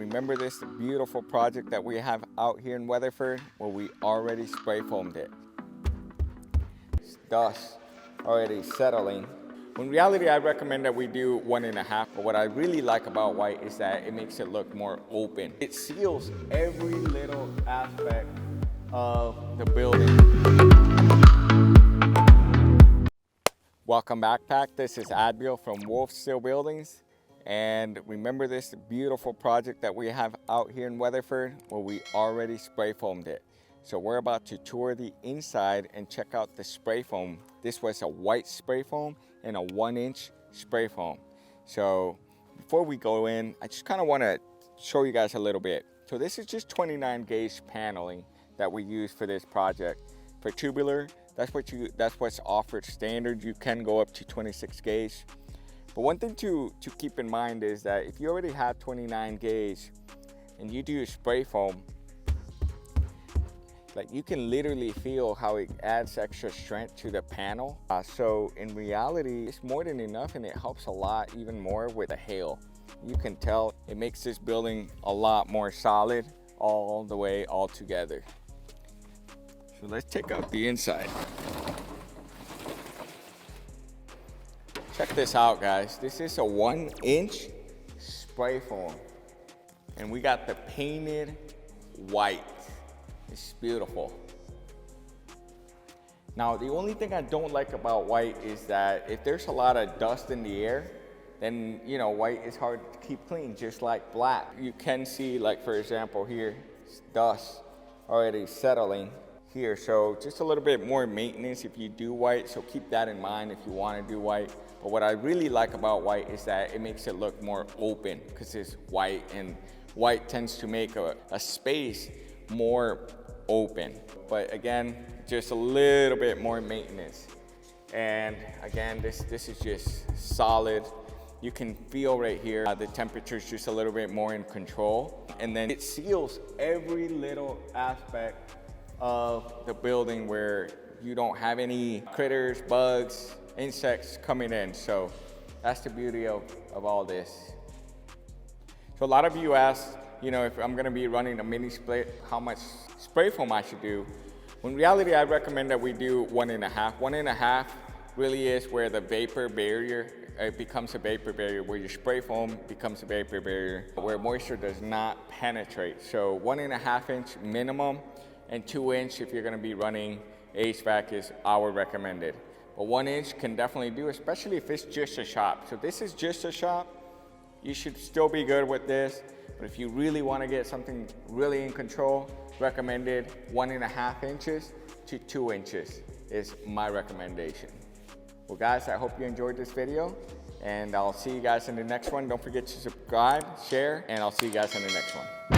remember this beautiful project that we have out here in Weatherford? Well, we already spray foamed it. Dust already settling. In reality, I recommend that we do 1.5, but what I really like about white is that it makes it look more open. It seals every little aspect of the building. Welcome back, Pack. This is Adbil from WolfSteel Buildings. And remember this beautiful project that we have out here in Weatherford? Well, we already spray foamed it. So we're about to tour the inside and check out the spray foam. This was a white spray foam and a 1-inch spray foam. So before we go in, I just kind of want to show you guys a little bit. So this is just 29 gauge paneling that we use for this project. For tubular, that's what's offered standard. You can go up to 26 gauge. But one thing to keep in mind is that if you already have 29 gauge and you do spray foam, like you can literally feel how it adds extra strength to the panel. So in reality, it's more than enough, and it helps a lot even more with the hail. You can tell it makes this building a lot more solid all the way all together. So let's check out the inside. Check this out, guys. This is a 1-inch spray foam, and we got the painted white. It's beautiful. Now, the only thing I don't like about white is that if there's a lot of dust in the air, then, you know, white is hard to keep clean, just like black. You can see, like, for example, here, dust already settling here. So just a little bit more maintenance if you do white. So keep that in mind if you want to do white. But what I really like about white is that it makes it look more open because it's white, and white tends to make a space more open. But again, just a little bit more maintenance. And again, this is just solid. You can feel right here the temperature is just a little bit more in control, and then it seals every little aspect of the building where you don't have any critters, bugs, insects coming in. So that's the beauty of all this. So a lot of you ask, you know, if I'm gonna be running a mini split, how much spray foam I should do. In reality, I recommend that we do 1.5. 1.5 really is where the vapor barrier, it becomes a vapor barrier, where your spray foam becomes a vapor barrier, where moisture does not penetrate. So 1.5 inch minimum, and 2 inch if you're gonna be running HVAC is our recommended. But 1 inch can definitely do, especially if it's just a shop. So this is just a shop, you should still be good with this. But if you really want to get something really in control, recommended 1.5 inches to 2 inches is my recommendation. Well guys, I hope you enjoyed this video, and I'll see you guys in the next one. Don't forget to subscribe, share, and I'll see you guys in the next one.